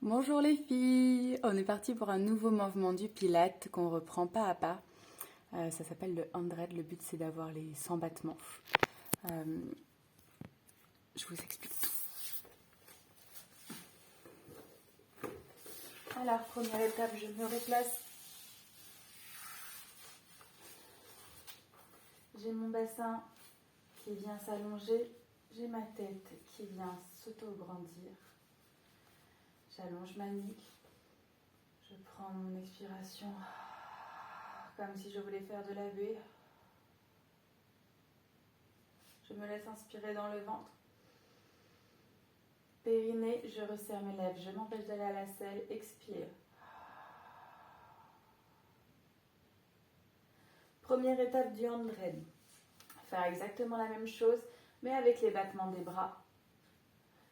Bonjour les filles, on est parti pour un nouveau mouvement du Pilate qu'on reprend pas à pas. Ça s'appelle le 100, le but c'est d'avoir les 100 battements. Je vous explique tout. Alors, première étape, je me replace. J'ai mon bassin qui vient s'allonger, j'ai ma tête qui vient s'auto-grandir. J'allonge ma nuque, je prends mon expiration comme si je voulais faire de la buée. Je me laisse inspirer dans le ventre. Périnée, je resserre mes lèvres, je m'empêche d'aller à la selle, expire. Première étape du 100. Faire exactement la même chose, mais avec les battements des bras.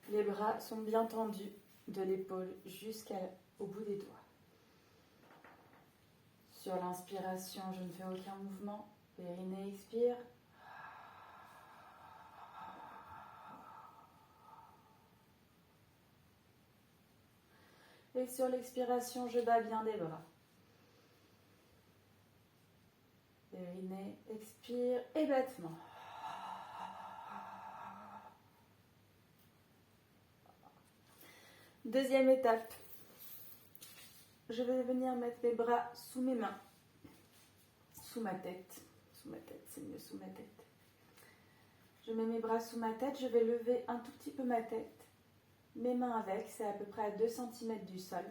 Les bras sont bien tendus de l'épaule jusqu'au bout des doigts. Sur l'inspiration, je ne fais aucun mouvement. Périnée, expire. Et sur l'expiration, je bats bien des bras. Périnée, expire et battement. Deuxième étape. Je vais venir mettre mes bras sous mes mains. Sous ma tête. Sous ma tête, c'est mieux sous ma tête. Je mets mes bras sous ma tête, je vais lever un tout petit peu ma tête. Mes mains avec, c'est à peu près à 2 cm du sol.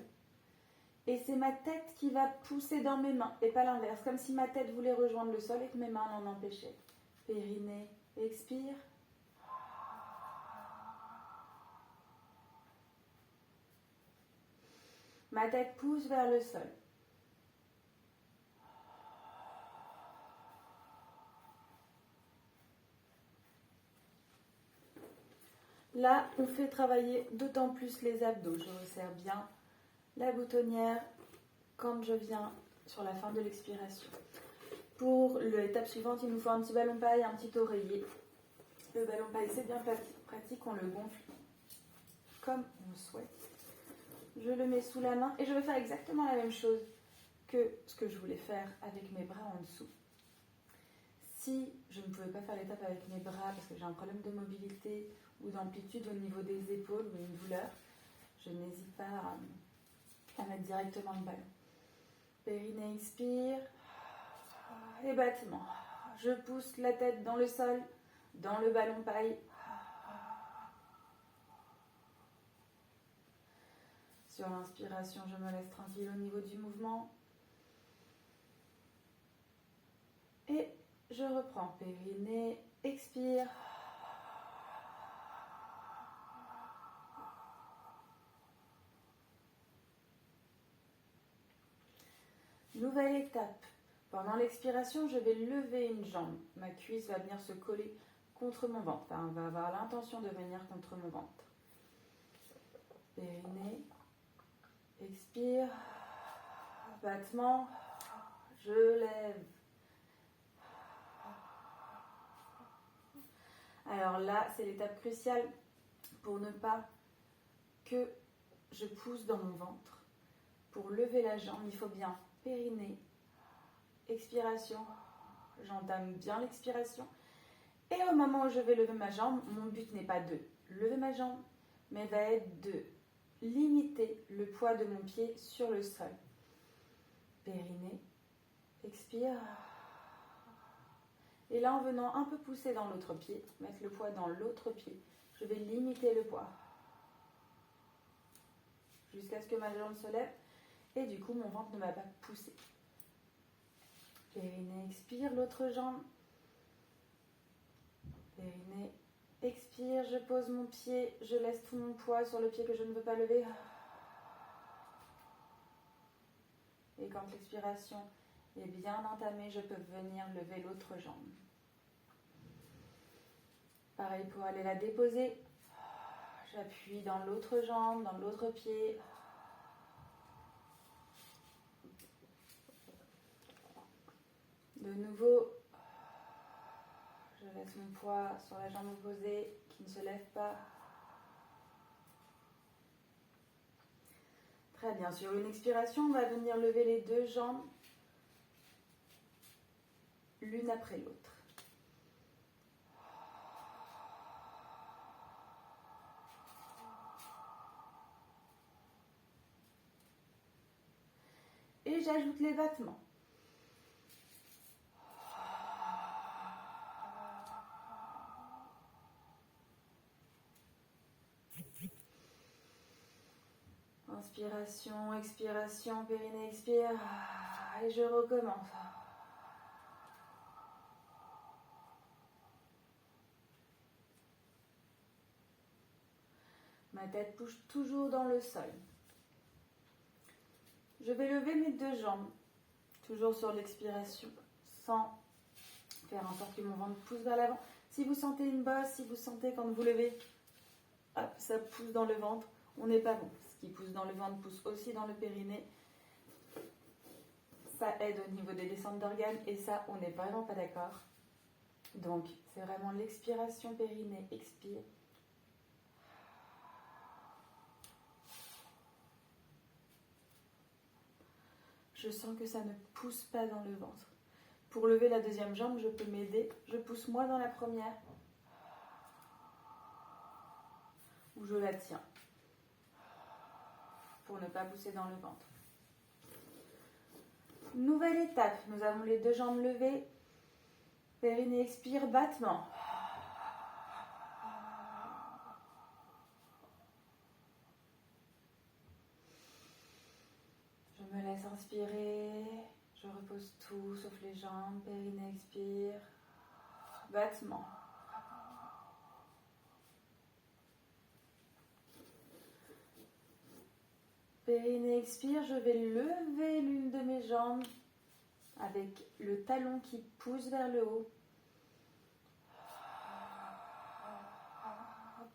Et c'est ma tête qui va pousser dans mes mains, et pas l'inverse, comme si ma tête voulait rejoindre le sol et que mes mains l'en empêchaient. Périnée, expire. Ma tête pousse vers le sol. Là, on fait travailler d'autant plus les abdos. Je resserre bien la boutonnière quand je viens sur la fin de l'expiration. Pour l'étape suivante, il nous faut un petit ballon paille, un petit oreiller. Le ballon paille, c'est bien pratique, on le gonfle comme on souhaite. Je le mets sous la main et je vais faire exactement la même chose que ce que je voulais faire avec mes bras en dessous. Si je ne pouvais pas faire l'étape avec mes bras parce que j'ai un problème de mobilité ou d'amplitude au niveau des épaules ou une douleur, je n'hésite pas à mettre directement le ballon. Périnée, expire. Et battement. Je pousse la tête dans le sol, dans le ballon paille. Sur l'inspiration, je me laisse tranquille au niveau du mouvement. Et je reprends. Périnée, expire. Nouvelle étape. Pendant l'expiration, je vais lever une jambe. Ma cuisse va venir se coller contre mon ventre. Enfin, on va avoir l'intention de venir contre mon ventre. Périnée, expire. Battement. Je lève. Alors là, c'est l'étape cruciale pour ne pas que je pousse dans mon ventre. Pour lever la jambe, il faut bien périnée, expiration, j'entame bien l'expiration. Et au moment où je vais lever ma jambe, mon but n'est pas de lever ma jambe, mais va être de limiter le poids de mon pied sur le sol. Périnée, expire. Et là, en venant un peu pousser dans l'autre pied, mettre le poids dans l'autre pied, je vais limiter le poids. Jusqu'à ce que ma jambe se lève. Et du coup, mon ventre ne va pas pousser. Périnée, expire, l'autre jambe. Périnée, expire, je pose mon pied, je laisse tout mon poids sur le pied que je ne veux pas lever. Et quand l'expiration est bien entamée, je peux venir lever l'autre jambe. Pareil pour aller la déposer. J'appuie dans l'autre jambe, dans l'autre pied. De nouveau, je laisse mon poids sur la jambe opposée qui ne se lève pas. Très bien. Sur une expiration, on va venir lever les deux jambes l'une après l'autre. Et j'ajoute les battements. Inspiration, expiration, périnée expire. Et je recommence. Ma tête bouge toujours dans le sol. Je vais lever mes deux jambes, toujours sur l'expiration, sans faire en sorte que mon ventre pousse vers l'avant. Si vous sentez une bosse, si vous sentez quand vous levez, hop, ça pousse dans le ventre, on n'est pas bon. Ce qui pousse dans le ventre pousse aussi dans le périnée. Ça aide au niveau des descentes d'organes et ça, on n'est vraiment pas d'accord. Donc, c'est vraiment l'expiration périnée, expire. Je sens que ça ne pousse pas dans le ventre. Pour lever la deuxième jambe, je peux m'aider. Je pousse moi dans la première. Ou je la tiens. Pour ne pas pousser dans le ventre. Nouvelle étape. Nous avons les deux jambes levées. Périnée expire, battement. Je me laisse inspirer. Je repose tout sauf les jambes. Périnée expire, battement. Périnée expire, je vais lever l'une de mes jambes avec le talon qui pousse vers le haut.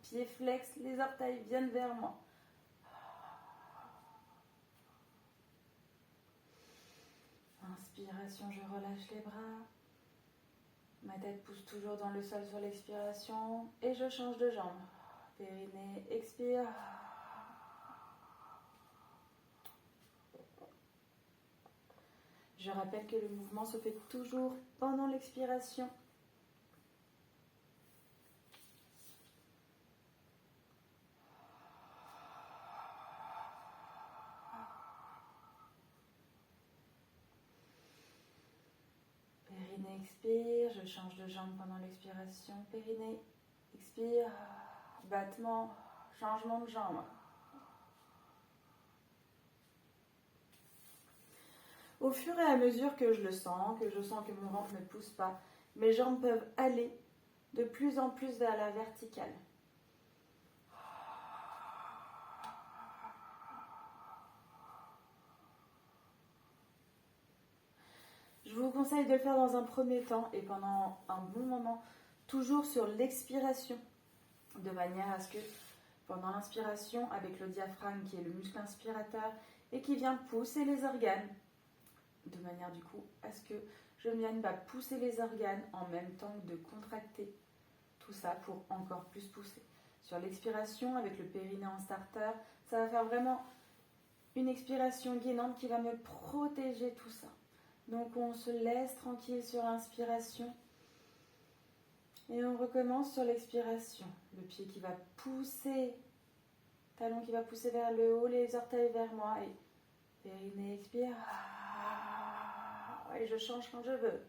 Pied flex, les orteils viennent vers moi. Inspiration, je relâche les bras. Ma tête pousse toujours dans le sol sur l'expiration et je change de jambe. Périnée expire. Je rappelle que le mouvement se fait toujours pendant l'expiration. Périnée expire, je change de jambe pendant l'expiration. Périnée expire, battement, changement de jambe. Au fur et à mesure que je sens que mon ventre ne pousse pas, mes jambes peuvent aller de plus en plus vers la verticale. Je vous conseille de le faire dans un premier temps et pendant un bon moment, toujours sur l'expiration, de manière à ce que pendant l'inspiration, avec le diaphragme qui est le muscle inspirateur et qui vient pousser les organes, de manière du coup à ce que je ne vienne pas pousser les organes en même temps que de contracter tout ça pour encore plus pousser. Sur l'expiration, avec le périnée en starter, ça va faire vraiment une expiration gainante qui va me protéger tout ça. Donc on se laisse tranquille sur l'inspiration et on recommence sur l'expiration. Le pied qui va pousser, talon qui va pousser vers le haut, les orteils vers moi et périnée expire. Et je change quand je veux.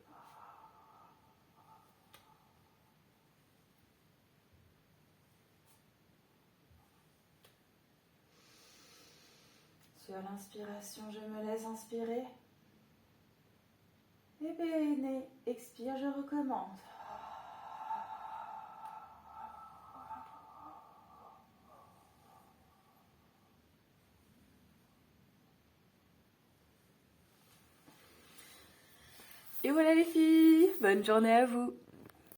Sur l'inspiration, je me laisse inspirer. Et périnée expire, je recommence. Et voilà les filles, bonne journée à vous.